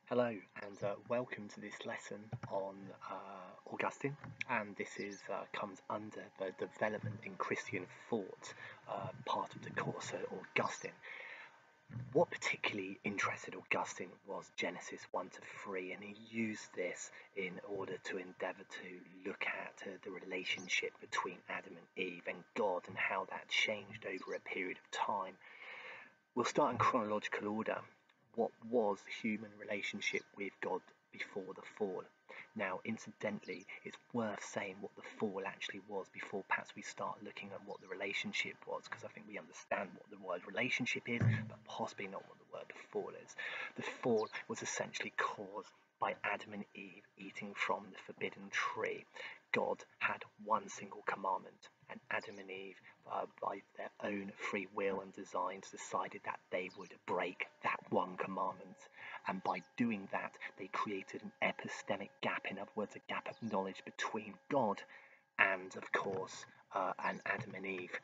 Hello and welcome to this lesson on Augustine, and this is comes under the development in Christian thought part of the course. So Augustine, what particularly interested Augustine was Genesis 1 to 3, and he used this in order to endeavour to look at the relationship between Adam and Eve and God and how that changed over a period of time. We'll start in chronological order. What was the human relationship with God before the fall? Now, incidentally, it's worth saying what the fall actually was before perhaps we start looking at what the relationship was, because I think we understand what the word relationship is, but possibly not what the word fall is. The fall was essentially caused by Adam and Eve eating from the forbidden tree. God had one single commandment, and Adam and Eve, by their own free will and designs, decided that they would break that one commandment. And by doing that, they created an epistemic gap, in other words, a gap of knowledge between God and, of course, and Adam and Eve.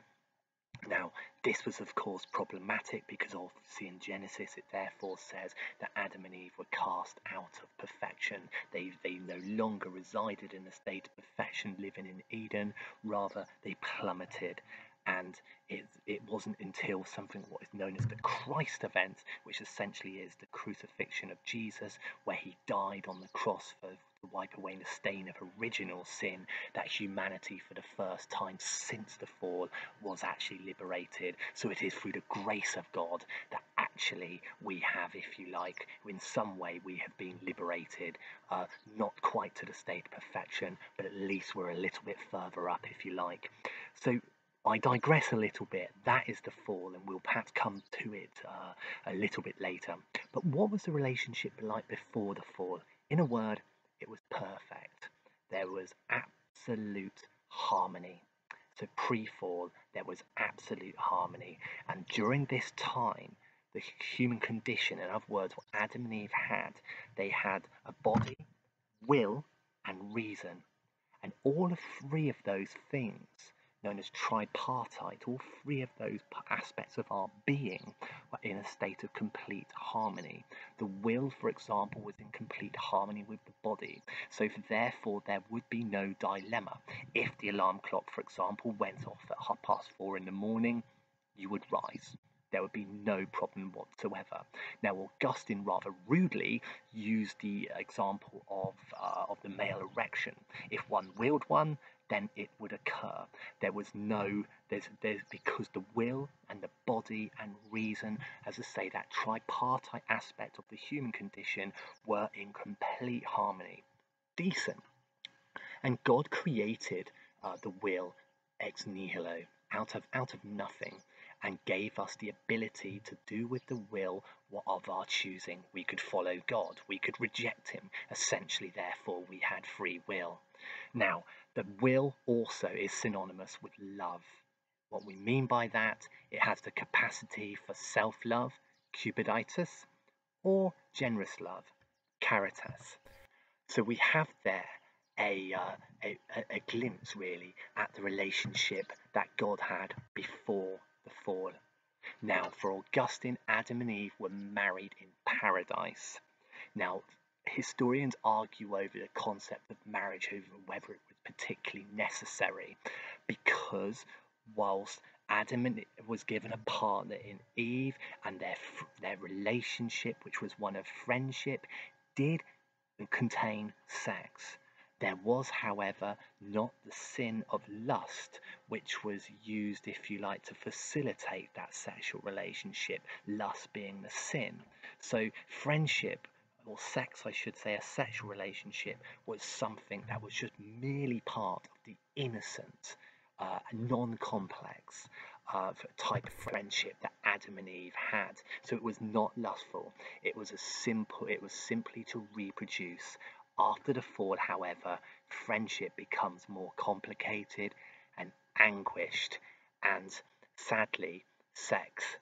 Now, this was of course problematic because obviously in Genesis it therefore says that Adam and Eve were cast out of perfection. They no longer resided in a state of perfection living in Eden, rather they plummeted. And it wasn't until something what is known as the Christ event, which essentially is the crucifixion of Jesus, where he died on the cross to wipe away the stain of original sin, that humanity for the first time since the fall was actually liberated. So it is through the grace of God that actually we have, if you like, in some way we have been liberated, not quite to the state of perfection, but at least we're a little bit further up, if you like. So I digress a little bit. That is the fall, and we'll perhaps come to it a little bit later. But what was the relationship like before the fall? In a word, it was perfect. There was absolute harmony. So pre-fall, there was absolute harmony. And during this time, the human condition, in other words, what Adam and Eve had, they had a body, will, and reason. And all three of those things, known as tripartite, all three of those aspects of our being were in a state of complete harmony. The will, for example, was in complete harmony with the body, so therefore there would be no dilemma. If the alarm clock, for example, went off at 4:30 in the morning, you would rise. There would be no problem whatsoever. Now, Augustine rather rudely used the example of the male erection. If one willed one, then it would occur. There was no, there's because the will and the body and reason, as I say, that tripartite aspect of the human condition were in complete harmony. Decent. And God created the will ex nihilo, out of nothing, and gave us the ability to do with the will what of our choosing. We could follow God, we could reject him. Essentially, therefore, we had free will. Now, the will also is synonymous with love. What we mean by that, it has the capacity for self-love, cupiditas, or generous love, caritas. So we have there a glimpse really at the relationship that God had before the fall. Now, for Augustine, Adam and Eve were married in paradise. Now, historians argue over the concept of marriage, over whether it was particularly necessary, because whilst Adam and Eve was given a partner in Eve, and their relationship, which was one of friendship, did contain sex. There was, however, not the sin of lust, which was used, if you like, to facilitate that sexual relationship, lust being the sin. So friendship, or sex, I should say, a sexual relationship, was something that was just merely part of the innocent, non-complex type of friendship that Adam and Eve had. So it was not lustful. It was simply to reproduce. After the fall, however, friendship becomes more complicated and anguished, and sadly, sex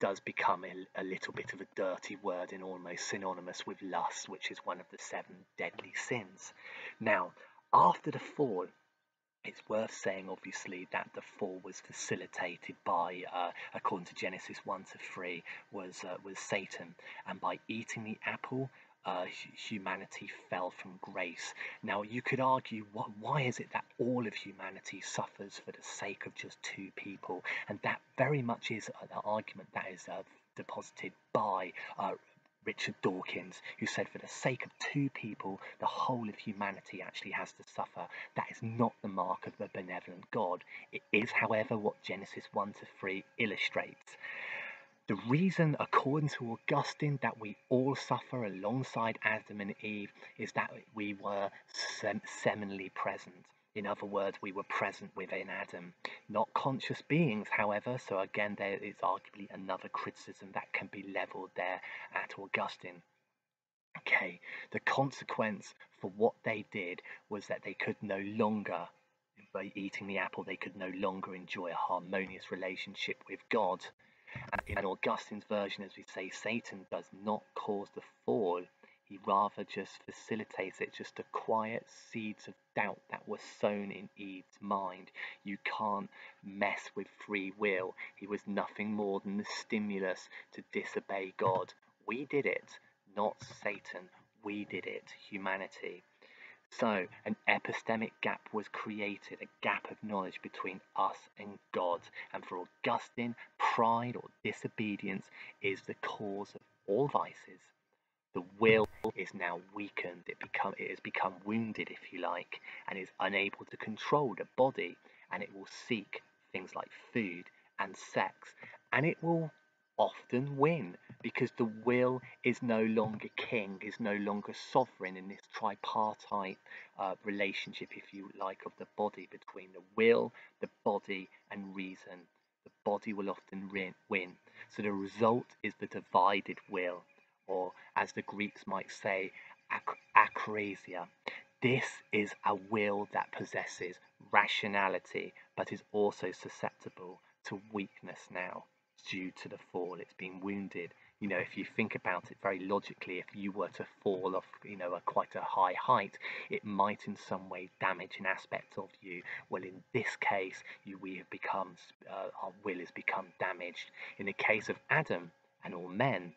does become a little bit of a dirty word and almost synonymous with lust, which is one of the 7 deadly sins. Now, after the fall, it's worth saying, obviously, that the fall was facilitated by, according to Genesis 1 to 3, was Satan, and by eating the apple, humanity fell from grace. Now, you could argue, why is it that all of humanity suffers for the sake of just two people? And that very much is an argument that is deposited by Richard Dawkins, who said for the sake of two people, the whole of humanity actually has to suffer. That is not the mark of a benevolent God. It is, however, what Genesis 1 to 3 illustrates. The reason, according to Augustine, that we all suffer alongside Adam and Eve is that we were seminally present. In other words, we were present within Adam. Not conscious beings, however, so again, there is arguably another criticism that can be levelled there at Augustine. Okay, the consequence for what they did was that they could no longer, by eating the apple, they could no longer enjoy a harmonious relationship with God. In Augustine's version, as we say, Satan does not cause the fall. He rather just facilitates it, just the quiet seeds of doubt that were sown in Eve's mind. You can't mess with free will. He was nothing more than the stimulus to disobey God. We did it, not Satan. We did it, humanity. So, an epistemic gap was created, a gap of knowledge between us and God. And for Augustine, pride or disobedience is the cause of all vices. The will is now weakened, it has become wounded, if you like, and is unable to control the body, and it will seek things like food and sex, and it will often win because the will is no longer king, is no longer sovereign in this tripartite relationship, if you like, of the body between the will, the body, and reason. The body will often win. So the result is the divided will, or as the Greeks might say, akrasia. This is a will that possesses rationality, but is also susceptible to weakness now due to the fall. It's been wounded. You know, if you think about it very logically, if you were to fall off, quite a high height, it might in some way damage an aspect of you. Well, in this case, our will has become damaged. In the case of Adam and all men,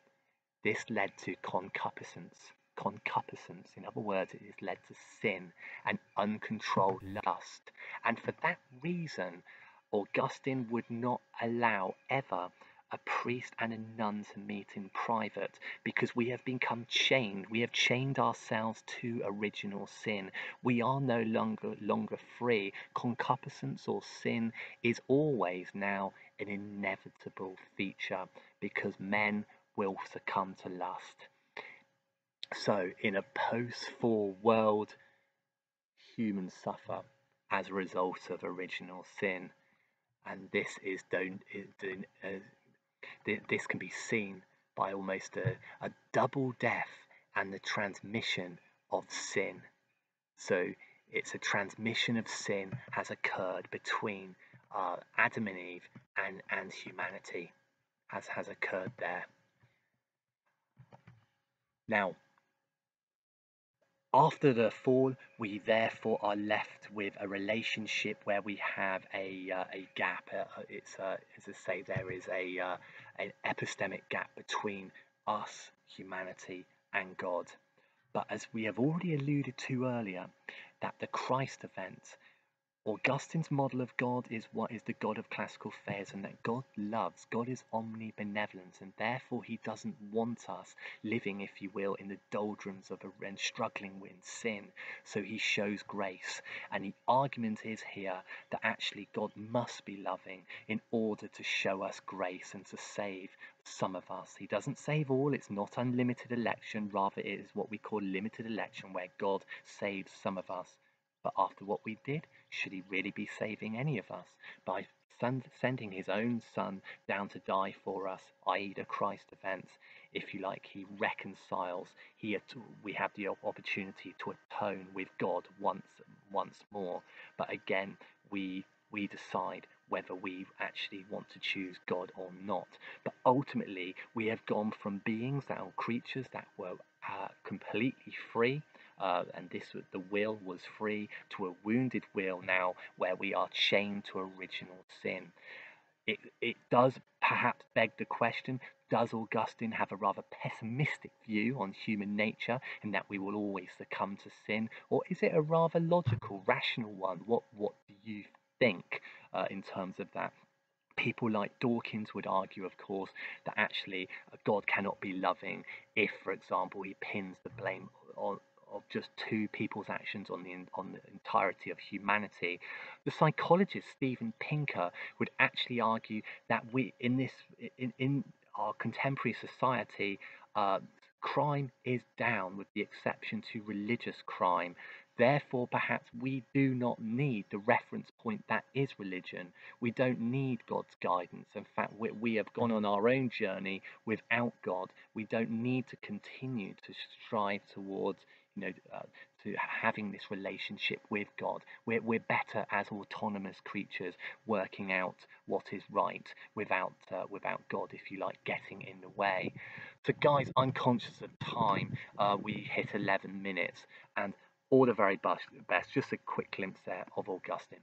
this led to concupiscence. Concupiscence, in other words, it has led to sin and uncontrolled lust. And for that reason, Augustine would not allow ever a priest and a nun to meet in private, because we have become chained. We have chained ourselves to original sin. We are no longer free. Concupiscence or sin is always now an inevitable feature because men will succumb to lust. So, in a post-fall world, humans suffer as a result of original sin, and this can be seen by almost a double death and the transmission of sin. So, it's a transmission of sin has occurred between Adam and Eve and humanity, has occurred there. Now, after the fall, we therefore are left with a relationship where we have a gap. As I say, there is an epistemic gap between us, humanity, and God. But as we have already alluded to earlier, that the Christ event, Augustine's model of God is what is the God of classical theism, that God loves, God is omnibenevolent, and therefore he doesn't want us living, if you will, in the doldrums of and struggling with sin. So he shows grace, and the argument is here that actually God must be loving in order to show us grace and to save some of us. He doesn't save all, it's not unlimited election, rather it is what we call limited election, where God saves some of us. But after what we did, should he really be saving any of us? By sending his own son down to die for us, i.e. the Christ event, if you like, he reconciles. We have the opportunity to atone with God once more. But again, we decide whether we actually want to choose God or not. But ultimately, we have gone from beings that are creatures that were completely free, and the will was free, to a wounded will now where we are chained to original sin. it does perhaps beg the question, does Augustine have a rather pessimistic view on human nature and that we will always succumb to sin, or is it a rather logical, rational one? What do you think in terms of that? People like Dawkins would argue, of course, that actually God cannot be loving if, for example, he pins the blame on of just two people's actions on the entirety of humanity. The psychologist Steven Pinker would actually argue that we in our contemporary society, uh, crime is down, with the exception to religious crime. Therefore, perhaps we do not need the reference point that is religion. We don't need God's guidance. In fact, we have gone on our own journey without God. We don't need to continue to strive towards, you know, to having this relationship with God. We're better as autonomous creatures, working out what is right without God, if you like, getting in the way. So, guys, I'm conscious of time. We hit 11 minutes, and all the very best. Just a quick glimpse there of Augustine.